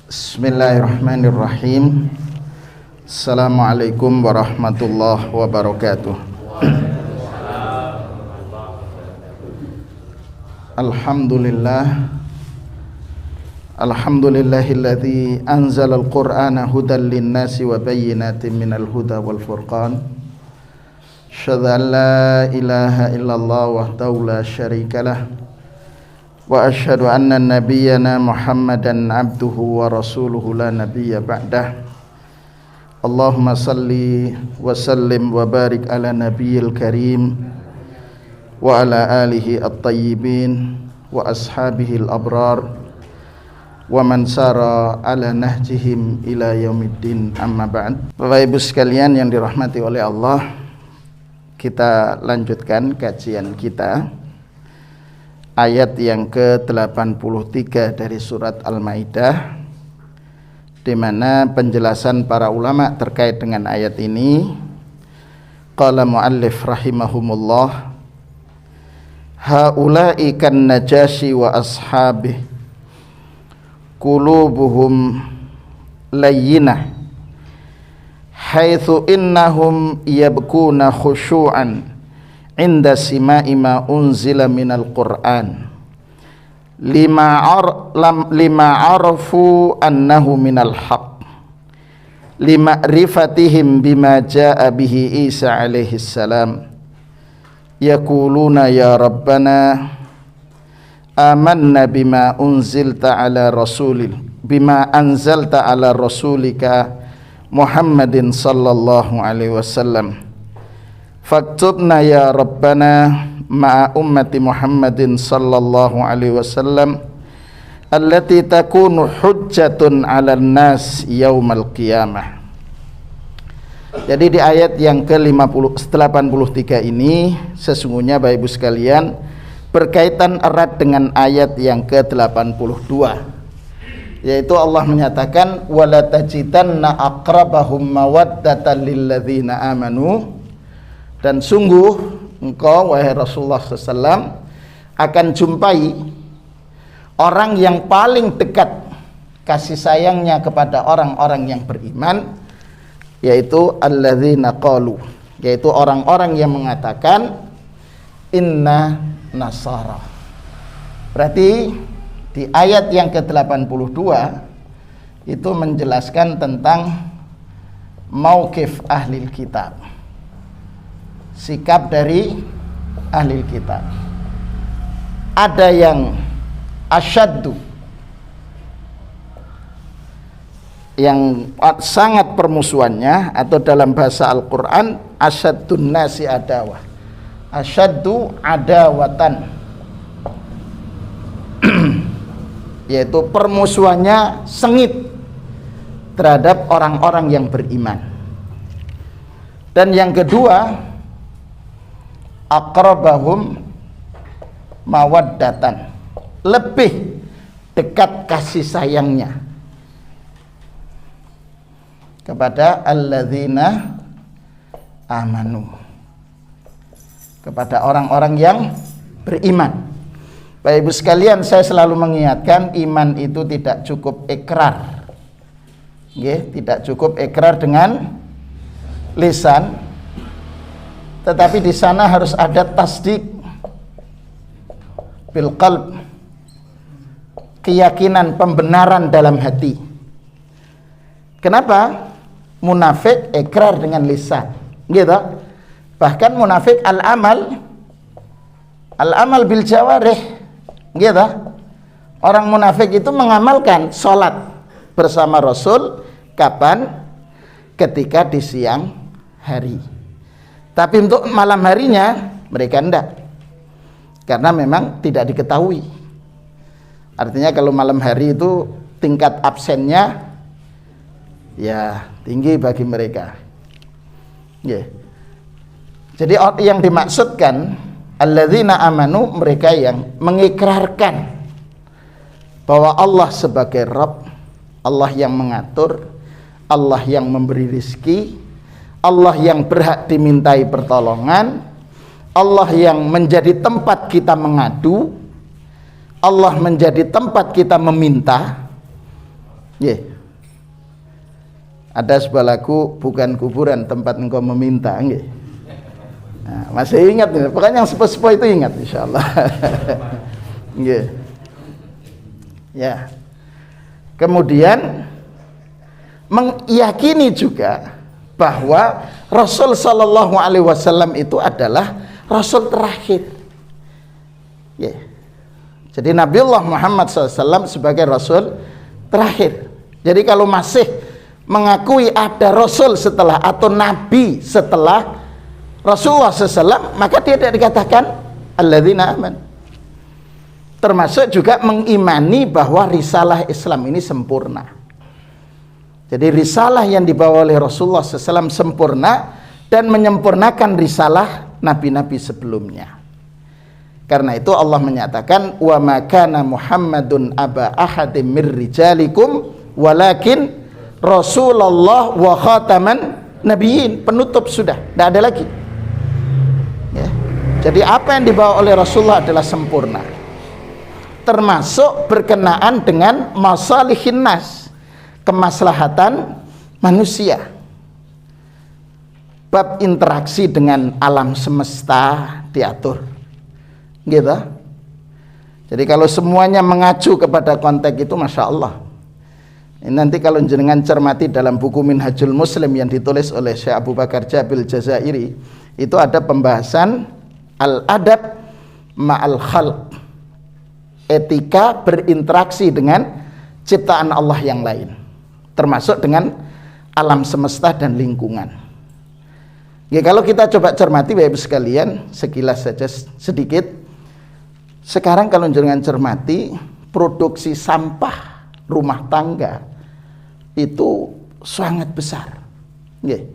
Bismillahirrahmanirrahim. Assalamualaikum warahmatullahi wabarakatuh. Alhamdulillahilladzi anzalal qur'ana hudan linnasi wa bayyinatin minal huda wal furqan. Asyhadu an la ilaha illallah wahdahu la syarikalah wa asyhadu anna nabiyyana Muhammadan abduhu wa rasuluhu la nabiyya ba'dah. Allahumma salli wa sallim wa barik ala nabiyyil karim wa ala alihi at-tayyibin wa ashabihil abrar wa man sara ala nahjihim ila yaumiddin, amma ba'd. Bapak Ibu sekalian yang dirahmati oleh Allah, kita lanjutkan kajian kita ayat yang ke-83 dari surat Al-Maidah, di mana penjelasan para ulama terkait dengan ayat ini. Qala muallif rahimahumullah, haula'i kan najasyi wa ashabih qulubuhum layyinah haitsu innahum yabkuna khusyu'an inda sima'i ma unzila minal Qur'an lima arafu annahu minal haq lima'rifatihim bima ja'a bihi Isa alaihi salam yaquluna ya rabbana amanna bima unzilta ala rasulil bima anzalta ala rasulika Muhammadin sallallahu alaihi wasallam faktubna ya rabbana ma'a ummati Muhammadin sallallahu alaihi wasallam allati takunu hujjatun 'alan nas yaumal qiyamah. Jadi di ayat yang ke-83 ini sesungguhnya Bapak Ibu sekalian berkaitan erat dengan ayat yang ke-82, yaitu Allah menyatakan wala tajidanna aqrabahum mawaddatan lilladzina amanu, dan sungguh engkau wahai Rasulullah SAW akan jumpai orang yang paling dekat kasih sayangnya kepada orang-orang yang beriman, yaitu alladzina qalu, yaitu orang-orang yang mengatakan inna nasara. Berarti di ayat yang ke-82 itu menjelaskan tentang mauqif ahlil kitab, sikap dari ahli kitab. Ada yang asyaddu, yang sangat permusuhannya, atau dalam bahasa Al-Quran asyaddun nasi adawah, asyaddu adawatan, yaitu permusuhannya sengit terhadap orang-orang yang beriman. Dan yang kedua aqrabahum mawaddatan, lebih dekat kasih sayangnya kepada alladzina amanu, kepada orang-orang yang beriman. Bapak Ibu sekalian, saya selalu mengingatkan iman itu tidak cukup ikrar, tidak cukup ikrar dengan lisan, tetapi di sana harus ada tasdik bil qalb, keyakinan, pembenaran dalam hati. Kenapa? Munafik ikrar dengan lisan, gitu. Bahkan munafik al-amal bil jawarih, gitu. Orang munafik itu mengamalkan sholat bersama Rasul kapan? Ketika di siang hari. Tapi untuk malam harinya mereka enggak, karena memang tidak diketahui. Artinya kalau malam hari itu tingkat absennya ya tinggi bagi mereka. Jadi yang dimaksudkan alladzina amanu, mereka yang mengikrarkan bahwa Allah sebagai Rabb, Allah yang mengatur, Allah yang memberi rizki, Allah yang berhak dimintai pertolongan, Allah yang menjadi tempat kita mengadu, Allah menjadi tempat kita meminta, Nggih. Ada sebuah lagu, bukan kuburan tempat engkau meminta, nggih. Nah, masih ingat nih, pokoknya yang sepuh-sepuh itu ingat insyaallah. Nggih. Ya. Kemudian meyakini juga bahwa Rasul sallallahu alaihi wasallam itu adalah Rasul terakhir. Ya. Jadi Nabiullah Muhammad SAW sebagai Rasul terakhir. Jadi kalau masih mengakui ada Rasul setelah atau Nabi setelah Rasulullah SAW, maka dia tidak dikatakan alladzina aman. Termasuk juga mengimani bahwa risalah Islam ini sempurna. Jadi risalah yang dibawa oleh Rasulullah SAW sempurna dan menyempurnakan risalah nabi-nabi sebelumnya. Karena itu Allah menyatakan wa ma kana Muhammadun aba ahadim mir rijalikum walakin Rasulullah wa khataman nabiyyin. Penutup sudah, tidak ada lagi. Ya. Jadi apa yang dibawa oleh Rasulullah adalah sempurna. Termasuk berkenaan dengan masalihin nas, kemaslahatan manusia. Bab interaksi dengan alam semesta diatur. Gitu. Jadi kalau semuanya mengacu kepada konteks itu, masya Allah. Ini nanti kalau jenengan cermati dalam buku Minhajul Muslim yang ditulis oleh Syekh Abu Bakar Jabil Jazairi, itu ada pembahasan al-adab ma'al khalq, etika berinteraksi dengan ciptaan Allah yang lain, termasuk dengan alam semesta dan lingkungan. Ya, kalau kita coba cermati Bapak Ibu sekalian, sekilas saja sedikit. Sekarang kalau jangan cermati, produksi sampah rumah tangga itu sangat besar. Nggih.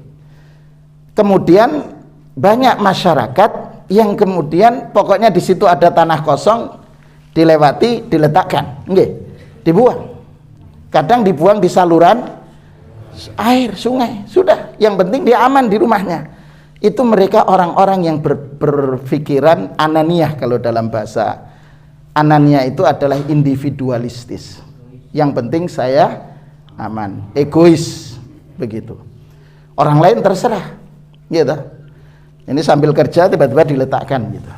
Kemudian banyak masyarakat yang kemudian pokoknya di situ ada tanah kosong, dilewati, diletakkan, nggih, dibuang. Kadang dibuang di saluran air, sungai, sudah. Yang penting dia aman di rumahnya. Itu mereka orang-orang yang berpikiran ananiyah. Kalau dalam bahasa ananiyah itu adalah individualistis. Yang penting saya aman, egois, begitu. Orang lain terserah, gitu. Ini sambil kerja tiba-tiba diletakkan, gitu.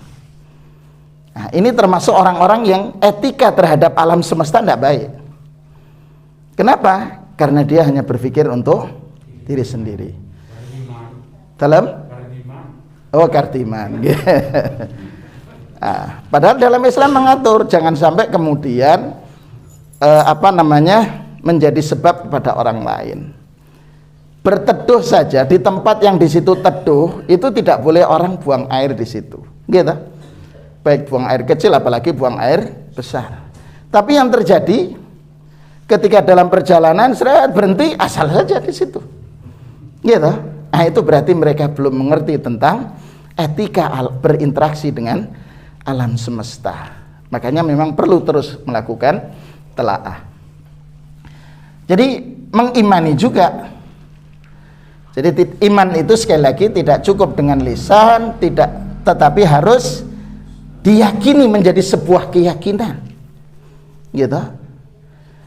Nah, ini termasuk orang-orang yang etika terhadap alam semesta tidak baik. Kenapa? Karena dia hanya berpikir untuk diri sendiri. Dalam? Oh, Kartiman. Nah, padahal dalam Islam mengatur jangan sampai kemudian menjadi sebab kepada orang lain. Berteduh saja di tempat yang di situ teduh itu tidak boleh orang buang air di situ, gitu. Baik buang air kecil apalagi buang air besar. Tapi yang terjadi ketika dalam perjalanan berhenti asal saja di situ, gitu. Nah, itu berarti mereka belum mengerti tentang etika berinteraksi dengan alam semesta. Makanya memang perlu terus melakukan telaah. Jadi mengimani juga. Jadi iman itu sekali lagi tidak cukup dengan lisan, tetapi harus diyakini menjadi sebuah keyakinan. Gitu.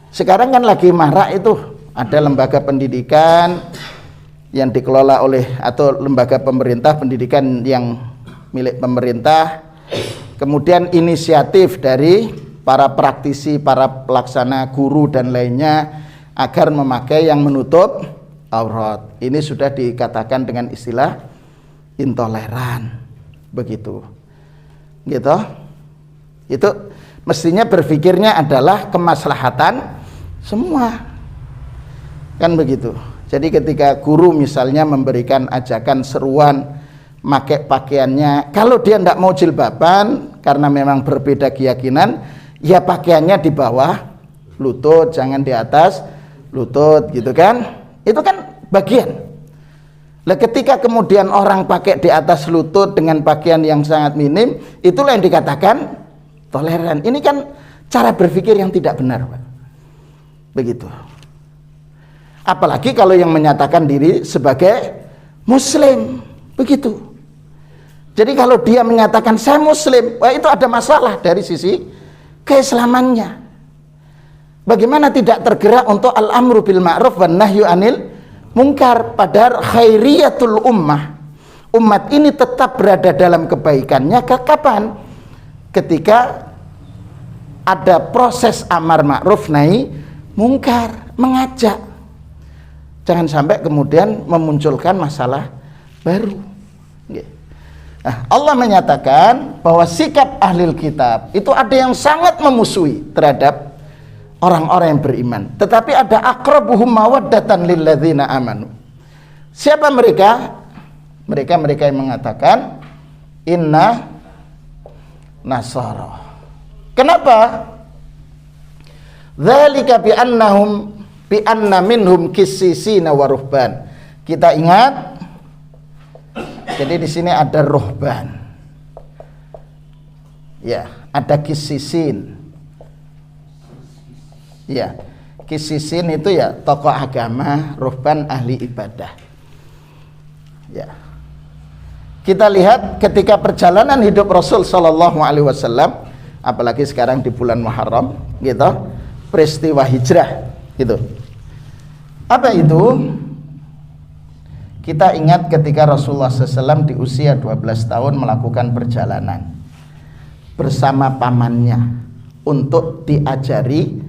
Sekarang kan lagi marak itu ada lembaga pendidikan yang dikelola oleh atau lembaga pemerintah pendidikan yang milik pemerintah, kemudian inisiatif dari para praktisi, para pelaksana, guru dan lainnya agar memakai yang menutup aurat. Ini sudah dikatakan dengan istilah intoleran, begitu. Gitu. Itu mestinya berpikirnya adalah kemaslahatan semua. Kan begitu. Jadi ketika guru misalnya memberikan ajakan seruan pakai pakaiannya, kalau dia tidak mau jilbaban karena memang berbeda keyakinan, ya pakaiannya di bawah lutut, jangan di atas lutut, gitu kan. Itu kan bagian. Nah, ketika kemudian orang pakai di atas lutut dengan pakaian yang sangat minim, itulah yang dikatakan toleran. Ini kan cara berpikir yang tidak benar, Pak. Begitu. Apalagi kalau yang menyatakan diri sebagai muslim, begitu. Jadi kalau dia menyatakan saya muslim, wah itu ada masalah dari sisi keislamannya. Bagaimana tidak tergerak untuk al-amru bil ma'ruf wan nahyu anil munkar? Padahal khairiyatul ummah, umat ini tetap berada dalam kebaikannya kapan? Ketika ada proses amar ma'ruf nahi munkar, mengajak. Jangan sampai kemudian memunculkan masalah baru. Nah, Allah menyatakan bahwa sikap ahlul kitab itu ada yang sangat memusuhi terhadap orang-orang yang beriman, tetapi ada aqrabuhum mawaddatan lilladzina amanu. Siapa mereka? Mereka yang mengatakan inna nasara. Kenapa? Dzalika bi anna minhum qissisina wa ruhban. Kita ingat, jadi di sini ada ruhban. Ya, ada qissisin. Ya, qisisin itu ya tokoh agama, ruhban ahli ibadah. Ya. Kita lihat ketika perjalanan hidup Rasul sallallahu alaihi wasallam, apalagi sekarang di bulan Muharram, gitu, peristiwa hijrah, gitu. Apa itu? Kita ingat ketika Rasulullah SAW di usia 12 tahun melakukan perjalanan bersama pamannya untuk diajari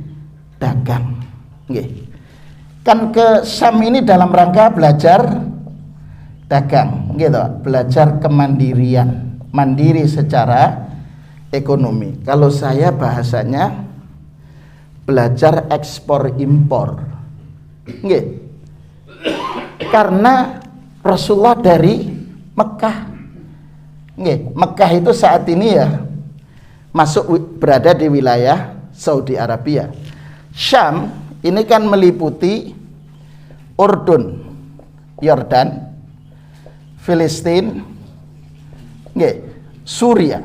dagang. Kan ke Syam ini dalam rangka belajar dagang, gitu, belajar kemandirian, mandiri secara ekonomi. Kalau saya bahasanya belajar ekspor impor. Karena Rasulullah dari Mekah. Mekah itu saat ini ya berada di wilayah Saudi Arabia. Syam ini kan meliputi Urdun, Yordan, Filistin, Suria.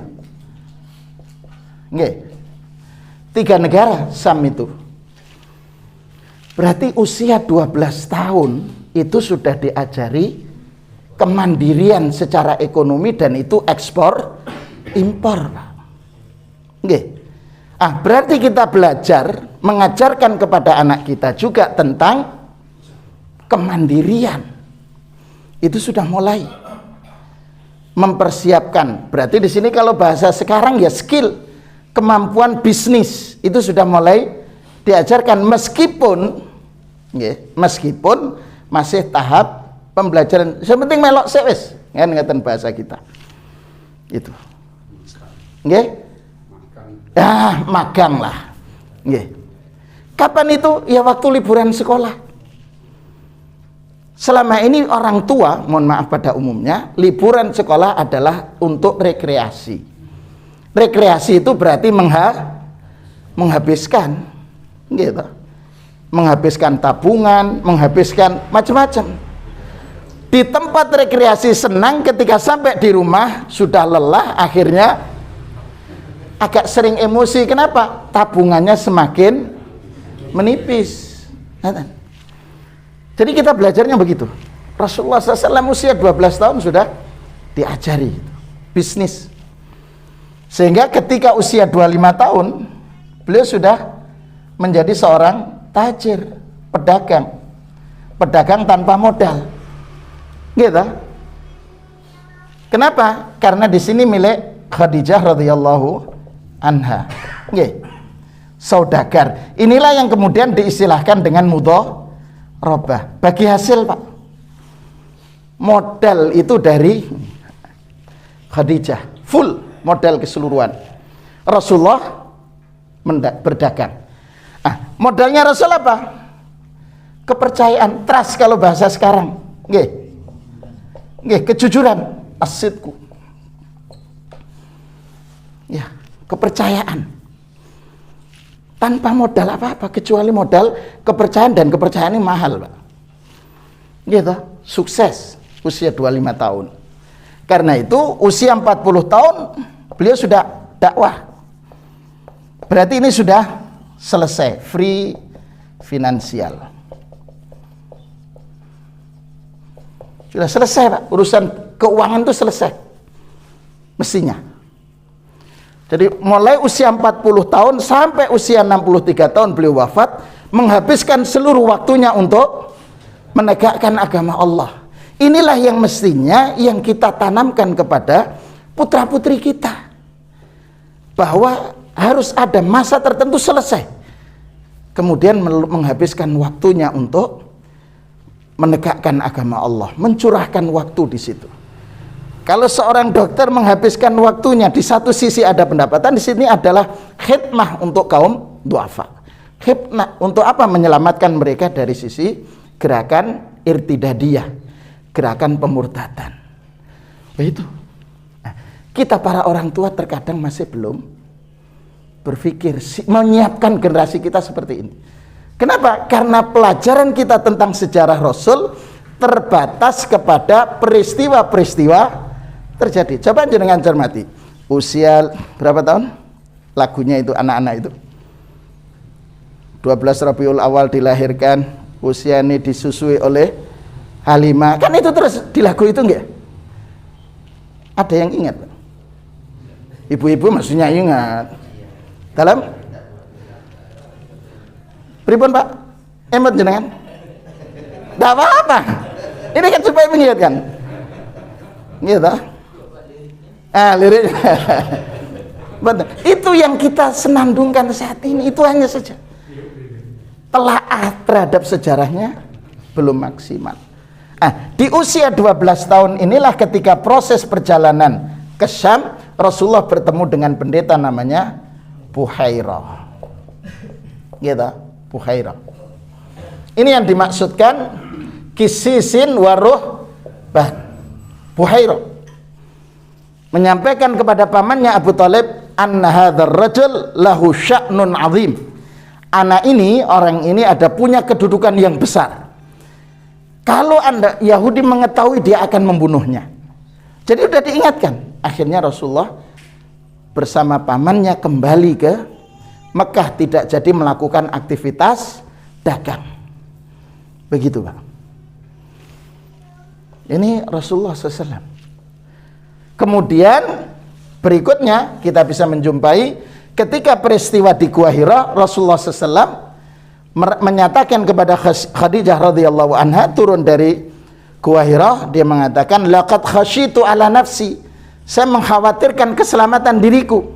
3 negara Syam itu. Berarti usia 12 tahun itu sudah diajari kemandirian secara ekonomi dan itu ekspor impor. Berarti kita belajar mengajarkan kepada anak kita juga tentang kemandirian. Itu sudah mulai mempersiapkan. Berarti di sini kalau bahasa sekarang ya skill, kemampuan bisnis itu sudah mulai diajarkan meskipun masih tahap pembelajaran. Yang penting melok sewes, kan ngeten bahasa kita. Itu. Magang lah. Kapan itu? Ya waktu liburan sekolah. Selama ini orang tua, mohon maaf pada umumnya, liburan sekolah adalah untuk rekreasi. Rekreasi itu berarti menghabiskan, gitu. Menghabiskan tabungan, menghabiskan macam-macam. Di tempat rekreasi senang, ketika sampai di rumah sudah lelah, akhirnya agak sering emosi. Kenapa? Tabungannya semakin menipis. Jadi kita belajarnya begitu. Rasulullah SAW usia 12 tahun sudah diajari bisnis. Sehingga ketika usia 25 tahun beliau sudah menjadi seorang tajir, pedagang tanpa modal. Gitu. Kenapa? Karena di sini milik Khadijah radhiyallahu anha. Saudagar. Inilah yang kemudian diistilahkan dengan mudharabah. Bagi hasil, Pak. Modal itu dari Khadijah, full modal keseluruhan. Rasulullah berdagang. Modalnya Rasul apa? Kepercayaan, trust kalau bahasa sekarang. Kejujuran, as-sidqu. Ya, kepercayaan. Tanpa modal apa-apa kecuali modal kepercayaan, dan kepercayaan ini mahal, Pak. Gitu, sukses usia 25 tahun. Karena itu usia 40 tahun beliau sudah dakwah. Berarti ini sudah selesai, free finansial. Sudah selesai, Pak. Urusan keuangan itu selesai. Mestinya. Jadi mulai usia 40 tahun sampai usia 63 tahun beliau wafat, menghabiskan seluruh waktunya untuk menegakkan agama Allah. Inilah yang mestinya yang kita tanamkan kepada putra-putri kita, bahwa harus ada masa tertentu selesai, kemudian menghabiskan waktunya untuk menegakkan agama Allah, mencurahkan waktu di situ. Kalau seorang dokter menghabiskan waktunya, di satu sisi ada pendapatan, di sini adalah khidmah untuk kaum duafa. Khidmah untuk apa? Menyelamatkan mereka dari sisi gerakan irtidadiyah, gerakan pemurtadan. Begitu. Nah, kita para orang tua terkadang masih belum berpikir menyiapkan generasi kita seperti ini. Kenapa? Karena pelajaran kita tentang sejarah Rasul terbatas kepada peristiwa-peristiwa terjadi. Coba jenengan cermati, usia berapa tahun lagunya itu, anak-anak itu 12 Rabiul Awal dilahirkan, usia ini disusui oleh Halimah, kan itu terus di lagu itu enggak? Ada yang ingat? Ibu-ibu maksudnya ingat dalam pripun Pak? Emot jenengan? Tidak apa-apa, ini kan supaya mengingatkan gitu. Liriknya betul. Itu yang kita senandungkan saat ini, itu hanya saja. Telaah terhadap sejarahnya belum maksimal. Di usia 12 tahun inilah ketika proses perjalanan ke Syam, Rasulullah bertemu dengan pendeta namanya Buhairah. Gitu, Buhairah. Ini yang dimaksudkan kisisin waruh Buhairah menyampaikan kepada pamannya Abu Thalib, anna hadzal rajul lahu sya'nun 'azim. Anak ini, orang ini ada punya kedudukan yang besar. Kalau Anda Yahudi mengetahui, dia akan membunuhnya. Jadi sudah diingatkan. Akhirnya Rasulullah bersama pamannya kembali ke Mekah, tidak jadi melakukan aktivitas dagang. Begitu Pak. Ini Rasulullah SAW. Kemudian berikutnya kita bisa menjumpai ketika peristiwa di Gua Hira, Rasulullah SAW menyatakan kepada Khadijah radhiyallahu anha, turun dari Gua Hira, dia mengatakan, laqad khasyitu ala nafsi, saya mengkhawatirkan keselamatan diriku,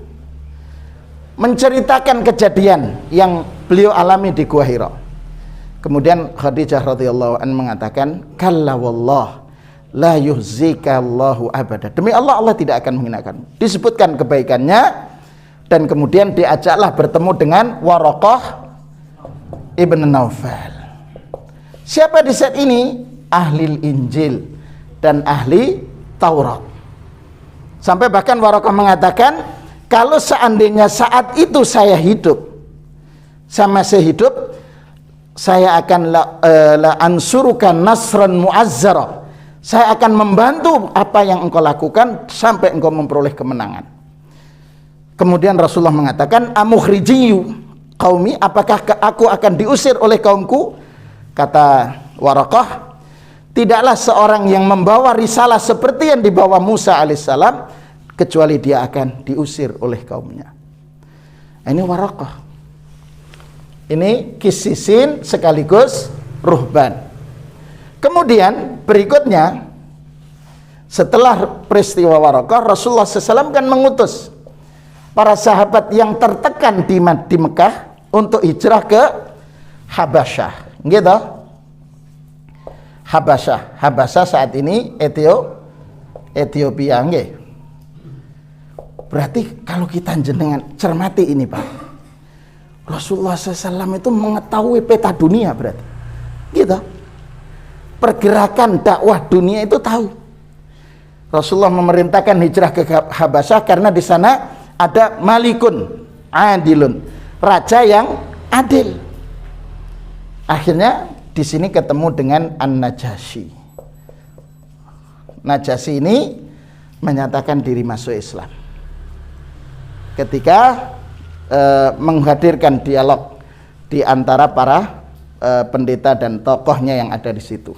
menceritakan kejadian yang beliau alami di Gua Hira. Kemudian Khadijah radhiyallahu anha mengatakan, kalla wallah la yuhzika Allahu abada, demi Allah, Allah tidak akan menghinakanmu. Disebutkan kebaikannya, dan kemudian diajaklah bertemu dengan Waraqah ibn Naufal. Siapa di saat ini? Ahli Injil dan ahli Taurat. Sampai bahkan Waraqah mengatakan, kalau seandainya saat itu saya hidup, saya masih hidup, saya akan la ansuruka nasran mu'azzara, saya akan membantu apa yang engkau lakukan sampai engkau memperoleh kemenangan. Kemudian Rasulullah mengatakan, amukhrijiyu qaumi, apakah aku akan diusir oleh kaumku? Kata Waraqah, tidaklah seorang yang membawa risalah seperti yang dibawa Musa alaihissalam kecuali dia akan diusir oleh kaumnya. Ini Waraqah. Ini kisisin sekaligus ruhban. Kemudian berikutnya, setelah peristiwa Waraqah, Rasulullah SAW kan mengutus para sahabat yang tertekan di Mekah untuk hijrah ke Habasyah, gitu. Habasyah saat ini Ethiopia, nggih. Berarti kalau kita jenengan cermati ini Pak, Rasulullah SAW itu mengetahui peta dunia, berarti, gitu. Pergerakan dakwah dunia itu tahu. Rasulullah memerintahkan hijrah ke Habasyah karena di sana ada malikun adilun, raja yang adil. Akhirnya di sini ketemu dengan An-Najasyi. Najasyi ini menyatakan diri masuk Islam ketika menghadirkan dialog di antara para pendeta dan tokohnya yang ada di situ.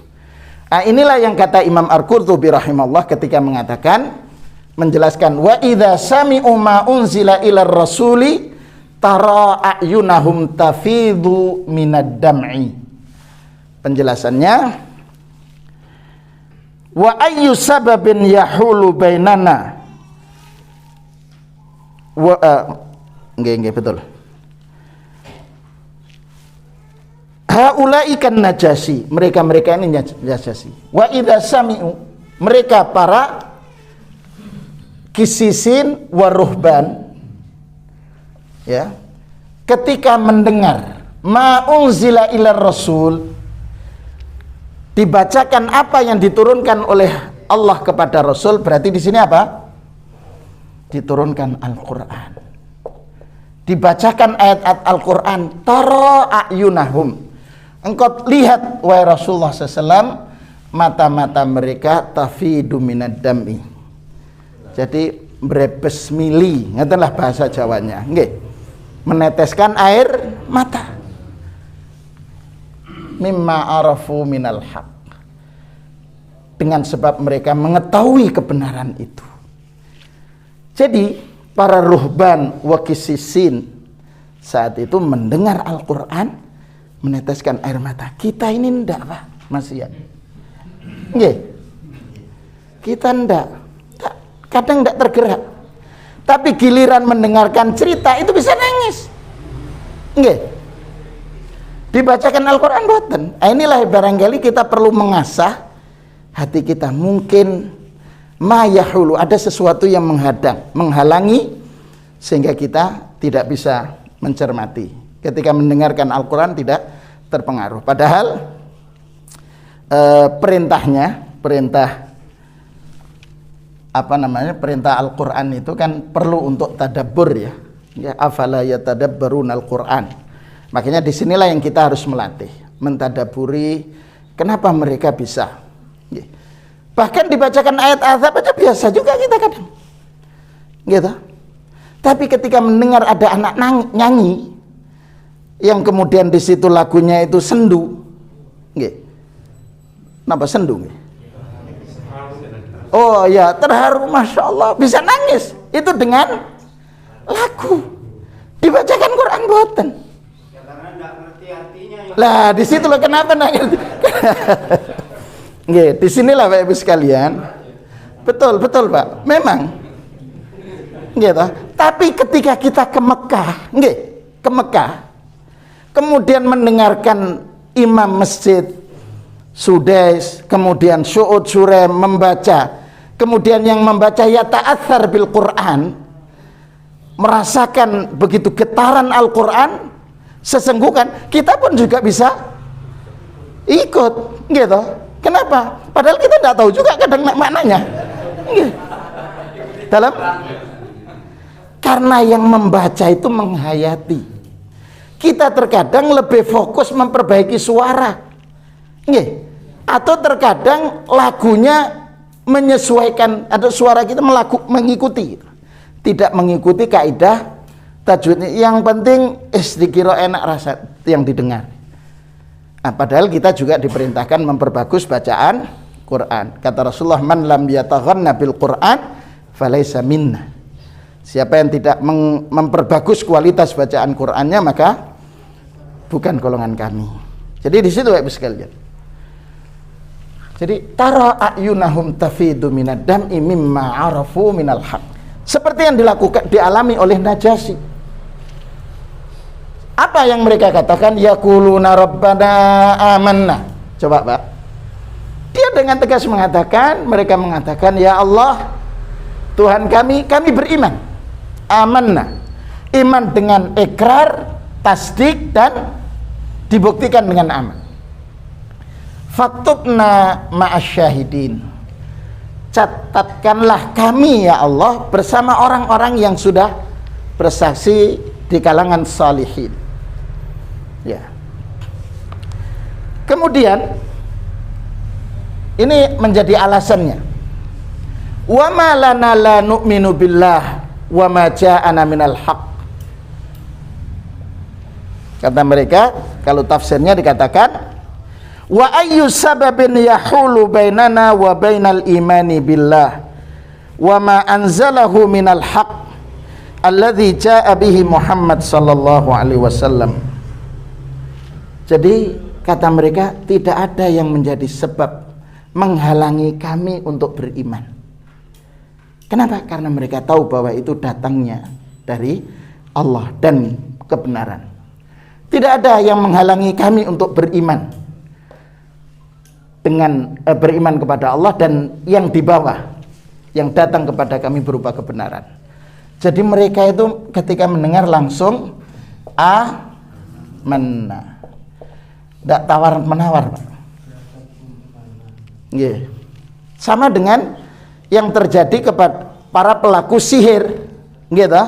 Inilah yang kata Imam Al-Qurtubi rahimahullah ketika mengatakan menjelaskan wa idza sami'u ma unzila ilar rasuli tara a'yunahum tafidhu minad dam'i. Penjelasannya wa ayyu sababin yahulu bainana wa nggih betul. Haula'i kan najasi, mereka ini najasi. Wa idza sami'u, mereka para kisisin wa ruhban, ya, ketika mendengar ma unzila ilar rasul, dibacakan apa yang diturunkan oleh Allah kepada Rasul, berarti di sini apa? Diturunkan Al-Qur'an. Dibacakan ayat-ayat Al-Qur'an, tara a'yunahum. Engkau lihat wahai Rasulullah SAW, mata-mata mereka tafidu minad dam'i. Jadi brebes mili, ngatalah bahasa Jawanya, nggih. Meneteskan air mata. Mimma arafu minal haq. Dengan sebab mereka mengetahui kebenaran itu. Jadi para ruhban wa kisisin saat itu mendengar Al-Qur'an, meneteskan air mata. Kita ini ndak, Pak, Mas ya. Nggih. Kita ndak. Kadang ndak tergerak. Tapi giliran mendengarkan cerita itu bisa nangis. Nggih. Dibacakan Al-Qur'an boten. Inilah barangkali kita perlu mengasah hati kita. Mungkin ma yahulu, ada sesuatu yang menghalangi sehingga kita tidak bisa mencermati. Ketika mendengarkan Al-Quran tidak terpengaruh. Padahal perintah Al-Quran itu kan perlu untuk tadabbur, ya. Ya, afala yatadabbaruna Al-Quran. Makanya disinilah yang kita harus melatih, mentadaburi kenapa mereka bisa. Bahkan dibacakan ayat azab aja biasa juga kita kadang, gitu. Tapi ketika mendengar ada anak nyanyi, yang kemudian di situ lagunya itu sendu, nggih. Napa sendu? Nggih. Oh ya, terharu, masya Allah, bisa nangis. Itu dengan lagu. Dibacakan Quran boten. Ya karena enggak ngerti artinya. Lah, di situ loh kenapa nangis. Nggih, di sinilah Bapak Ibu sekalian. Betul, Pak. Memang. Nggih toh. Tapi ketika kita ke Mekah, nggih, ke Mekah, kemudian mendengarkan imam masjid Sudais, kemudian Su'ud Surem membaca, kemudian yang membaca ya ta'athar bil Quran, merasakan begitu getaran Al-Quran, sesungguhnya kita pun juga bisa ikut, gitu. Kenapa? Padahal kita tidak tahu juga kadang maknanya, gitu. Karena yang membaca itu menghayati. Kita terkadang lebih fokus memperbaiki suara, nggih. Atau terkadang lagunya menyesuaikan, atau suara kita mengikuti, tidak mengikuti kaidah tajwidnya. Yang penting dikira enak rasa yang didengar. Nah, padahal kita juga diperintahkan memperbagus bacaan Quran. Kata Rasulullah, man lam yataghanna bil Quran falaysa minna. Siapa yang tidak memperbagus kualitas bacaan Qur'annya, maka bukan golongan kami. Jadi di situ Bapak Ibu sekalian. Jadi tara a'yunahum tafidu minad dam'i mimma arafu minal haq. Seperti yang dialami oleh Najasyi. Apa yang mereka katakan? Yaquluna rabbana amanna. Coba Pak. Dia dengan tegas mengatakan, mereka mengatakan, ya Allah, Tuhan kami beriman. Amanna. Iman dengan ikrar, tasdik, dan dibuktikan dengan amal. Faktubna ma'asyahidin. Catatkanlah kami ya Allah bersama orang-orang yang sudah bersaksi di kalangan salihin. Ya. Kemudian ini menjadi alasannya. Wa ma lana la nu'minu billah wa ma ja'ana minal haq. Kata mereka, kalau tafsirnya dikatakan wa ayyu sababin yahulu bainana wa bainal imani billah wa ma anzalahu minal haqq alladzi jaa bihi Muhammad sallallahu alaihi wasallam. Jadi kata mereka, tidak ada yang menjadi sebab menghalangi kami untuk beriman. Kenapa? Karena mereka tahu bahwa itu datangnya dari Allah dan kebenaran. Tidak ada yang menghalangi kami untuk beriman dengan beriman kepada Allah dan yang di bawah yang datang kepada kami berupa kebenaran. Jadi mereka itu ketika mendengar langsung amanna. Tidak tawar-menawar, Pak. Yeah. Sama dengan yang terjadi kepada para pelaku sihir, gitu.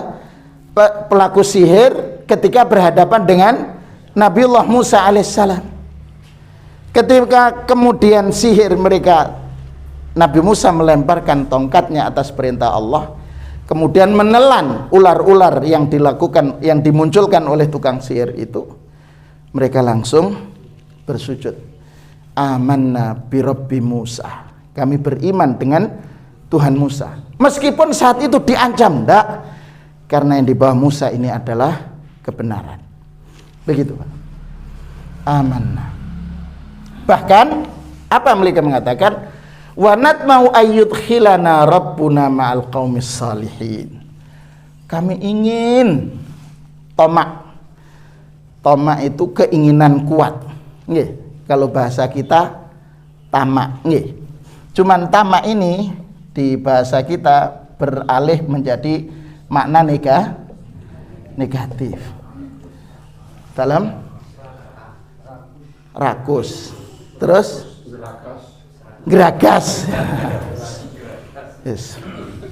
Pelaku sihir ketika berhadapan dengan Nabiullah Musa alaihissalam. Ketika kemudian sihir mereka, Nabi Musa melemparkan tongkatnya atas perintah Allah, kemudian menelan ular-ular yang dimunculkan oleh tukang sihir itu, mereka langsung bersujud. Amanna bi Rabbi Musa. Kami beriman dengan Tuhan Musa. Meskipun saat itu diancam, enggak, karena yang di bawah Musa ini adalah kebenaran. Begitu, Pak. Amanna. Bahkan apa mereka mengatakan? Wa natma'u ayyudkhilana rabbuna ma'al qaumis salihin. Kami ingin, tomak. Tomak itu keinginan kuat. Nggih, kalau bahasa kita tamak, nggih. Cuman tamak ini di bahasa kita beralih menjadi makna negatif. Dalam rakus. Terus geragas. Yes.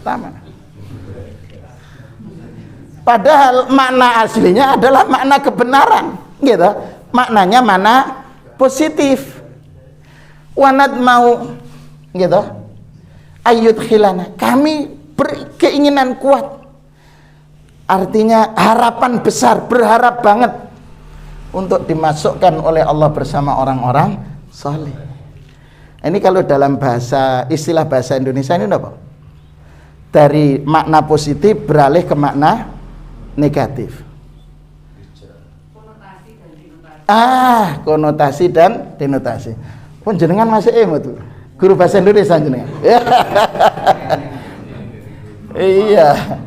Tamak. Padahal makna aslinya adalah makna kebenaran, gitu. Maknanya mana positif. Wanat mau, gitu. Ayyudkhilana. Kami berkeinginan kuat. Artinya harapan besar, berharap banget untuk dimasukkan oleh Allah bersama orang-orang saleh. Ini kalau dalam istilah bahasa Indonesia ini apa? Dari makna positif beralih ke makna negatif. Konotasi dan denotasi. Pun jenengan masih tuh. Guru bahasa Indonesia jenengan. Iya.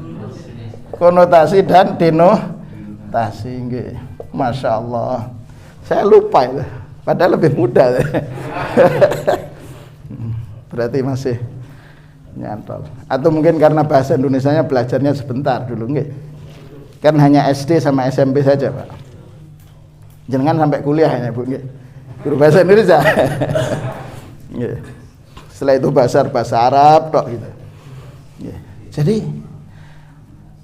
Konotasi dan denotasi, nggih. Masya Allah. Saya lupa itu. Padahal lebih muda. Berarti masih nyantol. Atau mungkin karena bahasa Indonesianya belajarnya sebentar dulu, nggih. Kan hanya SD sama SMP saja, Pak. Jangan sampai kuliah ya, Bu, nggih. Guru bahasa Indonesia. Nggih. Setelah itu bahasa Arab tok gitu. Nggih. Jadi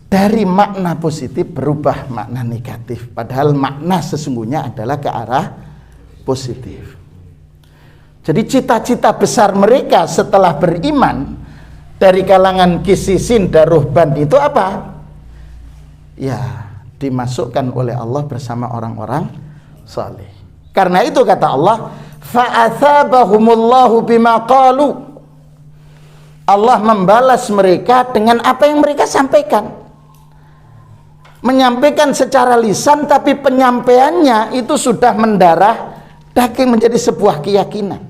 dari makna positif berubah makna negatif, padahal makna sesungguhnya adalah ke arah positif. Jadi cita-cita besar mereka setelah beriman dari kalangan kisisin dan ruhban itu apa? Ya, dimasukkan oleh Allah bersama orang-orang saleh. Karena itu kata Allah, fa'atsabahumullahu bima qalu. Allah membalas mereka dengan apa yang mereka sampaikan. Menyampaikan secara lisan, tapi penyampaiannya itu sudah mendarah daging menjadi sebuah keyakinan.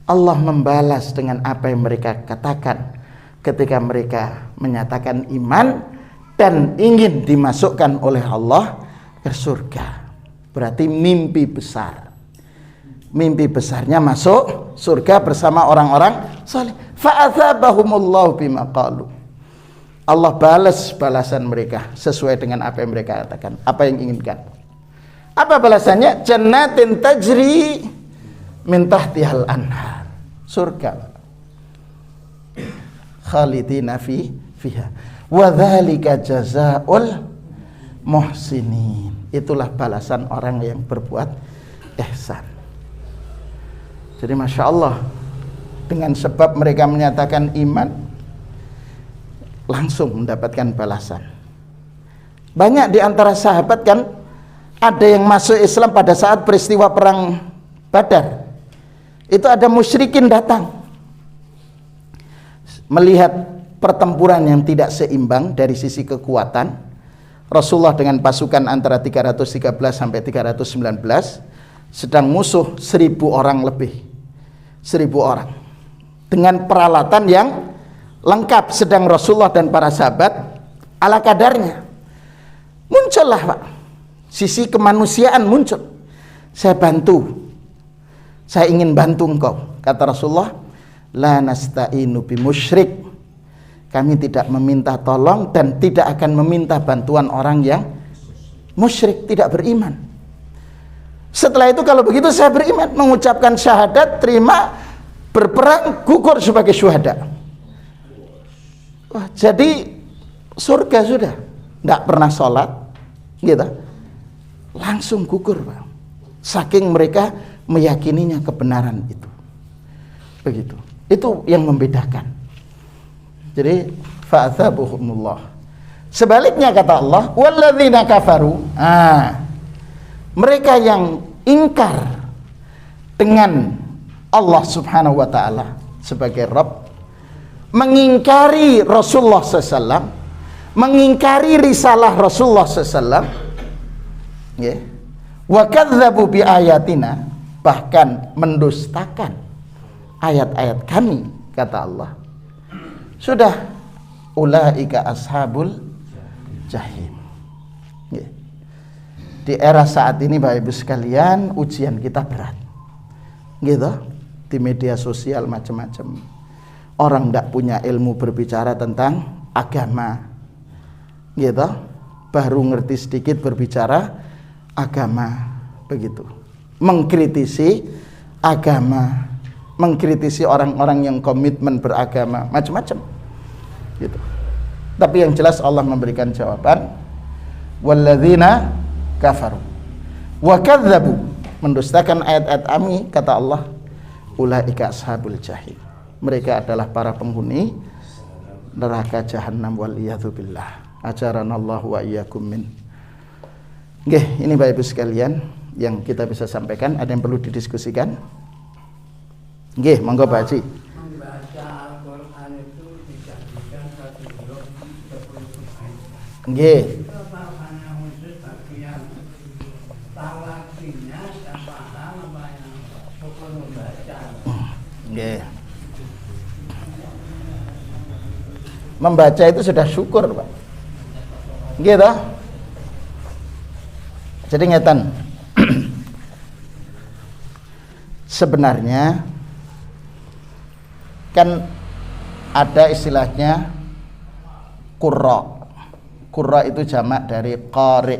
Allah membalas dengan apa yang mereka katakan ketika mereka menyatakan iman dan ingin dimasukkan oleh Allah ke surga. Berarti mimpi besar. Mimpi besarnya masuk surga bersama orang-orang saleh. Fa'atsabahumullahu bima qalu. Allah balas balasan mereka sesuai dengan apa yang mereka katakan, apa yang inginkan. Apa balasannya? Jannatin tajri min tahtihal anhar. Surga. Khalidina fiha. Wa dzalika jazaa'ul muhsinin. Itulah balasan orang yang berbuat ihsan. Jadi Masya Allah, dengan sebab mereka menyatakan iman, langsung mendapatkan balasan. Banyak di antara sahabat kan, ada yang masuk Islam pada saat peristiwa perang Badar. Itu ada musyrikin datang. melihat pertempuran yang tidak seimbang dari sisi kekuatan. Rasulullah dengan pasukan antara 313 sampai 319, sedang musuh 1000 orang lebih. 1000 orang. Dengan peralatan yang lengkap, sedang Rasulullah dan para sahabat ala kadarnya. Muncullah Pak, sisi kemanusiaan muncul. Saya bantu, saya ingin bantu engkau. Kata Rasulullah, la nasta'inu bi musyrik. Kami tidak meminta tolong dan tidak akan meminta bantuan orang yang musyrik, tidak beriman. Setelah itu kalau begitu saya beriman, mengucapkan syahadat, terima, berperang, gugur sebagai syuhada. Wah, jadi surga sudah. Tidak pernah sholat gitu, langsung gugur Pak, saking mereka meyakininya kebenaran itu. Begitu, itu yang membedakan. Jadi fa'athabuhumullah. Sebaliknya kata Allah, walladzina kafaru, mereka yang ingkar dengan Allah subhanahu wa ta'ala sebagai Rabb, mengingkari Rasulullah SAW, mengingkari risalah Rasulullah SAW, ya, wa kadzdzabu bi ayatina, bahkan mendustakan ayat-ayat kami, kata Allah. Sudah, ulaika ashabul jahim. Ya. Di era saat ini Bapak Ibu sekalian, ujian kita berat, gitu. Di media sosial macam-macam, orang tidak punya ilmu berbicara tentang agama, gitu, baru ngerti sedikit berbicara agama, begitu, mengkritisi agama, mengkritisi orang-orang yang komitmen beragama, macam-macam, gitu. Tapi yang jelas Allah memberikan jawaban, walladzina kafaru wa kadzdzabu, mendustakan ayat-ayat kami, kata Allah, ulaika ashabul jahim, mereka adalah para penghuni neraka jahanam, wal iyadzubillah. Ajaranallahu wa iyyakum min. Nggih, ini Bapak Ibu sekalian yang kita bisa sampaikan. Ada yang perlu didiskusikan? Nggih, monggo Pak Haji. Membaca Al-Quran itu dijadikan satu blok 30 ayat. Nggih. Itu hanya khusus bagi yang talakinya dan paham apa yang syukur membaca. Nggih. Membaca itu sudah syukur Pak, gitu. Jadi ngeten, sebenarnya kan ada istilahnya qurra. Qurra itu jamak dari qari.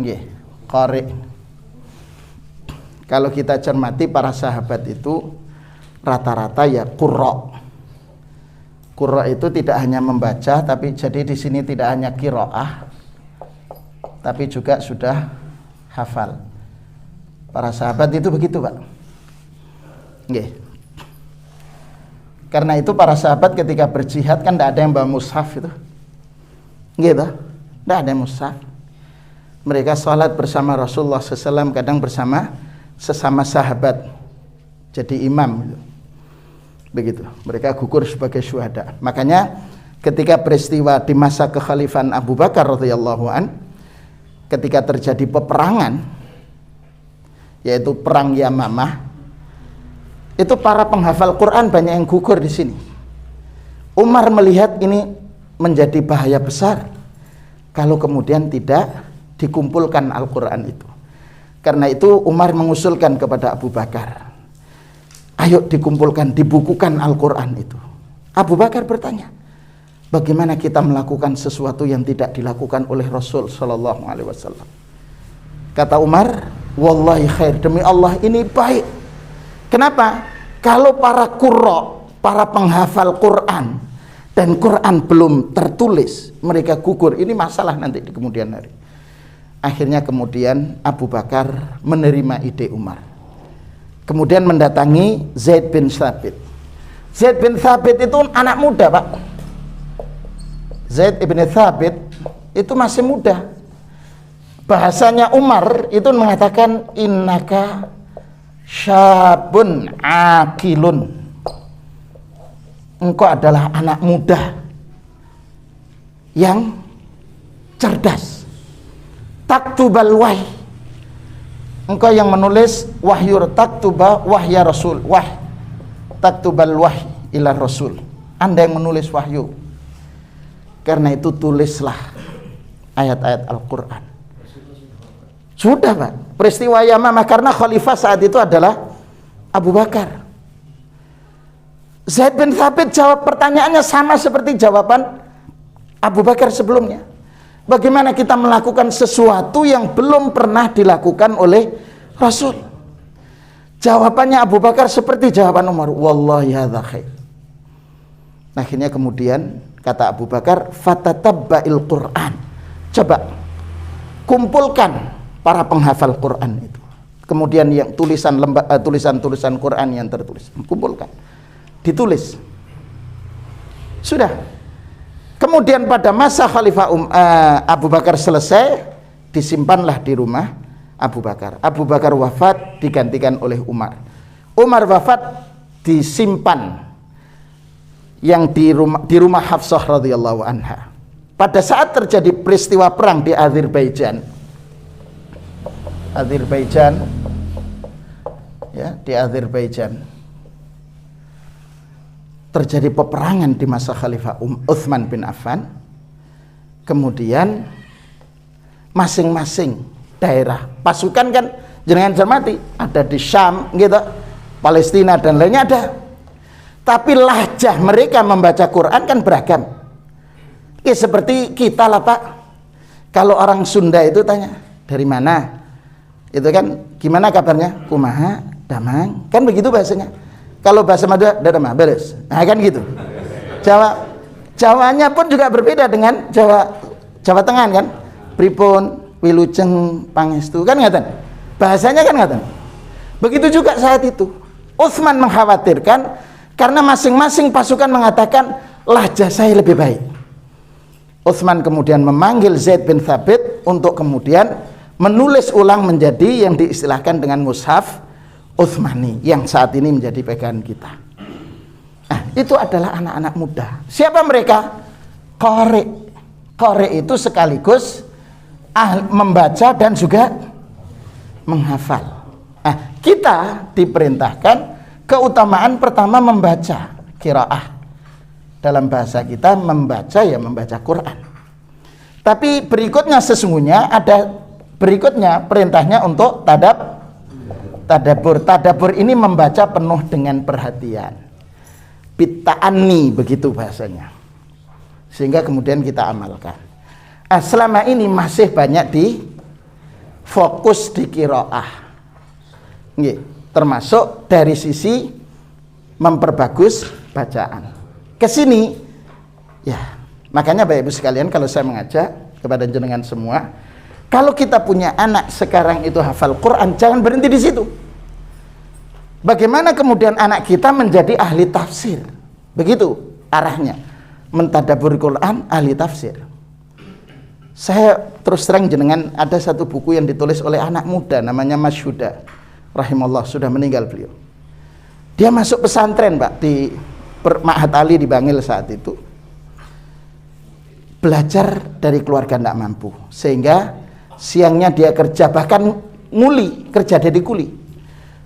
Nggih, qari. Kalau kita cermati para sahabat itu rata-rata ya qurra. Qurra itu tidak hanya membaca, tapi jadi di sini tidak hanya qiraah, tapi juga sudah hafal. Para sahabat itu begitu Pak. Nggih. Karena itu para sahabat ketika berjihad kan tidak ada yang bawa mushaf itu, gitu, tidak ada yang mushaf. Mereka sholat bersama Rasulullah SAW, kadang bersama sesama sahabat, jadi imam, gitu. Begitu, mereka gugur sebagai syuhada. Makanya ketika peristiwa di masa kekhalifahan Abu Bakar radhiyallahu an, ketika terjadi peperangan, yaitu perang Yamamah, itu para penghafal Quran banyak yang gugur di sini. Umar melihat ini menjadi bahaya besar kalau kemudian tidak dikumpulkan Al-Quran itu. Karena itu Umar mengusulkan kepada Abu Bakar, ayo dikumpulkan, dibukukan Al-Quran itu. Abu Bakar bertanya, bagaimana kita melakukan sesuatu yang tidak dilakukan oleh Rasul Sallallahu Alaihi Wasallam? Kata Umar, wallahi khair, demi Allah ini baik. Kenapa? Kalau para qurra, para penghafal Quran, dan Quran belum tertulis, mereka gugur, ini masalah nanti di kemudian hari. Akhirnya kemudian Abu Bakar menerima ide Umar, kemudian mendatangi Zaid bin Thabit. Zaid bin Thabit itu anak muda Pak. Zaid bin Thabit itu masih muda. Bahasanya Umar itu mengatakan, innaka syabun akilun, engkau adalah anak muda yang cerdas. Taktubal wahyi, engkau yang menulis wahyu, taktuba wahya rasul, taktubal wahyi ila rasul, Anda yang menulis wahyu. Karena itu tulislah ayat-ayat Al-Quran. Sudah Pak, peristiwa Yamamah, karena khalifah saat itu adalah Abu Bakar. Zaid bin Thabit jawab pertanyaannya sama seperti jawaban Abu Bakar sebelumnya. Bagaimana kita melakukan sesuatu yang belum pernah dilakukan oleh Rasul? Jawabannya Abu Bakar seperti jawaban Umar, wallahi hadza khair. Akhirnya kemudian kata Abu Bakar, fatatabba'il Qur'an, coba kumpulkan para penghafal Quran itu. Kemudian yang tulisan-tulisan Quran yang tertulis, kumpulkan, ditulis. Sudah. Kemudian pada masa Khalifah Abu Bakar selesai, disimpanlah di rumah Abu Bakar. Abu Bakar wafat, digantikan oleh Umar. Umar wafat, disimpan yang di rumah Hafsah radhiyallahu anha. Pada saat terjadi peristiwa perang di Azerbaijan, terjadi peperangan di masa Khalifah Utsman bin Affan. Kemudian masing-masing daerah pasukan kan jenengan cermati, ada di Syam gitu, Palestina dan lainnya ada. Tapi lahjah mereka membaca Quran kan beragam. Seperti kita lah Pak. Kalau orang Sunda itu tanya, dari mana? Itu kan gimana kabarnya? Kumaha, damang. Kan begitu bahasanya. Kalau bahasa Madura, damang, beres. Nah kan gitu. Jawanya pun juga berbeda dengan Jawa Tengah kan. Pripun, wilujeng, pangestu, kan ngaten. Bahasanya kan ngaten. Begitu juga saat itu. Utsman mengkhawatirkan karena masing-masing pasukan mengatakan lahjah saya lebih baik. Utsman kemudian memanggil Zaid bin Thabit untuk kemudian menulis ulang menjadi yang diistilahkan dengan mushaf Utsmani yang saat ini menjadi pegangan kita. Nah, itu adalah anak-anak muda. Siapa mereka? Qari. Qari itu sekaligus membaca dan juga menghafal. Nah, kita diperintahkan keutamaan pertama membaca, qiraah. Dalam bahasa kita membaca ya membaca Quran. Tapi berikutnya sesungguhnya ada perintahnya untuk tadabbur. Tadabbur ini membaca penuh dengan perhatian. Bitta'anni begitu bahasanya. Sehingga kemudian kita amalkan. Selama ini masih banyak fokus di qiraah. Termasuk dari sisi memperbagus bacaan. Kesini ya, makanya Bapak Ibu sekalian, kalau saya mengajak kepada jenengan semua, kalau kita punya anak sekarang itu hafal Quran, jangan berhenti di situ. Bagaimana kemudian anak kita menjadi ahli tafsir? Begitu arahnya, mentadabbur Quran, ahli tafsir. Saya terus terang jenengan, ada satu buku yang ditulis oleh anak muda namanya Mas Huda rahimahullah, sudah meninggal beliau. Dia masuk pesantren Pak di Ma'had Ali di Bangil saat itu, belajar dari keluarga tidak mampu, sehingga siangnya dia kerja, bahkan kerja jadi kuli.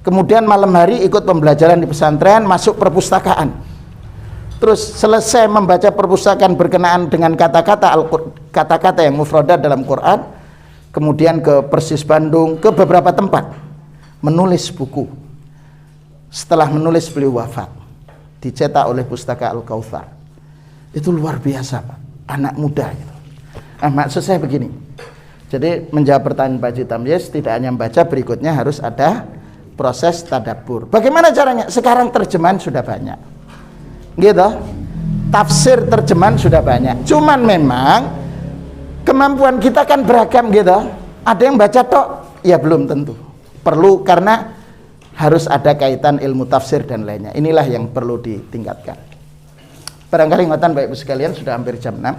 Kemudian malam hari ikut pembelajaran di pesantren, masuk perpustakaan. Terus selesai membaca perpustakaan berkenaan dengan kata-kata yang mufradat dalam Quran, kemudian ke Persis Bandung, ke beberapa tempat menulis buku. Setelah menulis beliau wafat, dicetak oleh Pustaka Al-Kautsar. Itu luar biasa Pak, anak muda gitu. Maksud saya begini, jadi menjawab pertanyaan Pak Haji Tamyiz, tidak hanya membaca, berikutnya harus ada proses tadabbur. Bagaimana caranya? Sekarang terjemahan sudah banyak gitu, tafsir terjemahan sudah banyak, cuman memang kemampuan kita kan beragam gitu. Ada yang baca tok, ya belum tentu. Perlu, karena harus ada kaitan ilmu tafsir dan lainnya. Inilah yang perlu ditingkatkan. Barangkali ngotan Bapak Ibu sekalian, sudah hampir jam 6.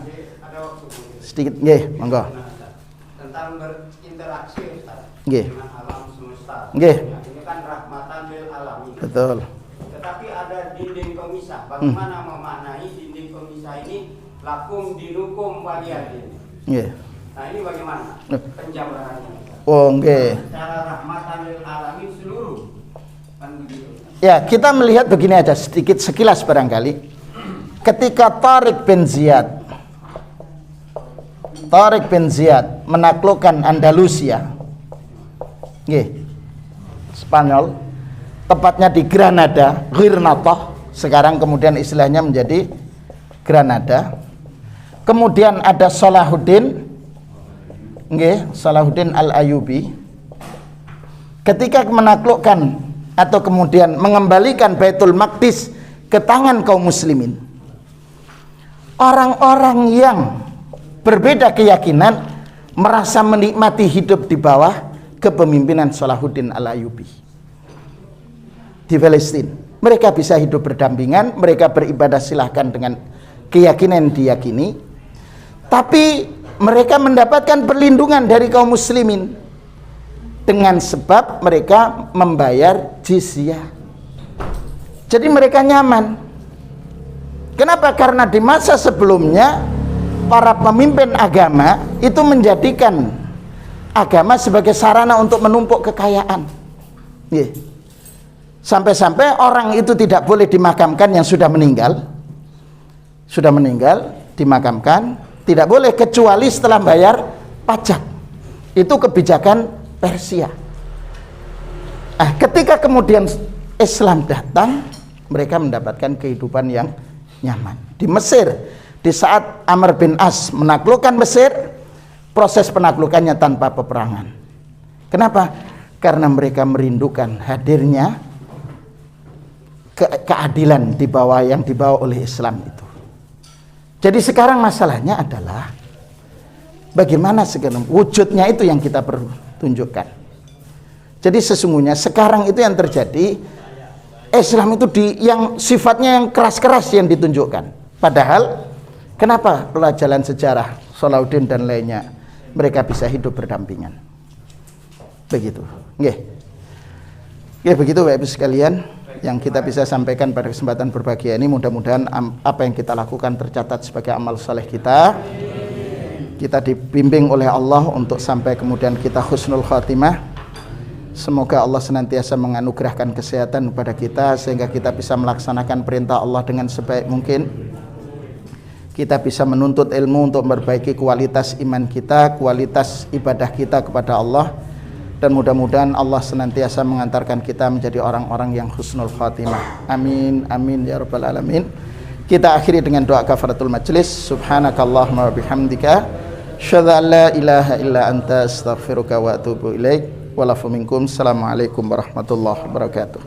Sedikit nggih, monggo. Tentang berinteraksi Ustaz, dengan alam semesta. Nggih. Ini kan rahmatan lil alamin. Betul. Tetapi ada dinding pemisah. Bagaimana memaknai dinding pemisah ini? Lakum dinukum waliyadin. Nggih. Nah, ini bagaimana penjabarannya? Oh, nggih. Secara rahmatan lil alamin seluruh. Kan begitu. Ya, kita melihat begini aja sedikit sekilas barangkali. Ketika Tariq bin Ziyad menaklukkan Andalusia, nggih, Spanyol, tepatnya di Granada, Granada, sekarang kemudian istilahnya menjadi Granada. Kemudian ada Salahuddin, nggih, Salahuddin Al-Ayyubi, ketika menaklukkan atau kemudian mengembalikan Baitul Maqdis ke tangan kaum muslimin, orang-orang yang berbeda keyakinan merasa menikmati hidup di bawah kepemimpinan Salahuddin Al-Ayyubi di Palestina. Mereka bisa hidup berdampingan, mereka beribadah silahkan dengan keyakinan yang diyakini, tapi mereka mendapatkan perlindungan dari kaum muslimin dengan sebab mereka membayar jizyah. Jadi mereka nyaman. Kenapa? Karena di masa sebelumnya para pemimpin agama itu menjadikan agama sebagai sarana untuk menumpuk kekayaan. Sampai-sampai orang itu tidak boleh dimakamkan yang sudah meninggal, dimakamkan, tidak boleh kecuali setelah bayar pajak. Itu kebijakan Persia. Ketika kemudian Islam datang, mereka mendapatkan kehidupan yang nyaman. Di Mesir, di saat Amr bin As menaklukkan Mesir, proses penaklukannya tanpa peperangan. Kenapa? Karena mereka merindukan hadirnya keadilan yang dibawa oleh Islam itu. Jadi sekarang masalahnya adalah bagaimana sekarang wujudnya itu yang kita perlu tunjukkan. Jadi sesungguhnya sekarang itu yang terjadi, Islam itu yang sifatnya yang keras-keras yang ditunjukkan. Padahal kenapa pelajaran sejarah Salahuddin dan lainnya mereka bisa hidup berdampingan? Begitu. Nggih. Ya begitu Bapak Ibu sekalian yang kita bisa sampaikan pada kesempatan berbahagia ini. Mudah-mudahan apa yang kita lakukan tercatat sebagai amal saleh kita. Kita dibimbing oleh Allah untuk sampai kemudian kita husnul khatimah. Semoga Allah senantiasa menganugerahkan kesehatan kepada kita sehingga kita bisa melaksanakan perintah Allah dengan sebaik mungkin. Kita bisa menuntut ilmu untuk memperbaiki kualitas iman kita, kualitas ibadah kita kepada Allah. Dan mudah-mudahan Allah senantiasa mengantarkan kita menjadi orang-orang yang husnul khatimah. Amin, amin ya rabbal alamin. Kita akhiri dengan doa kafaratul majlis. Subhanakallahumma wa bihamdika, asyhadu an la ilaha illa anta, astaghfiruka wa atubu ilaik. Walafu minkum. Assalamualaikum warahmatullahi wabarakatuh.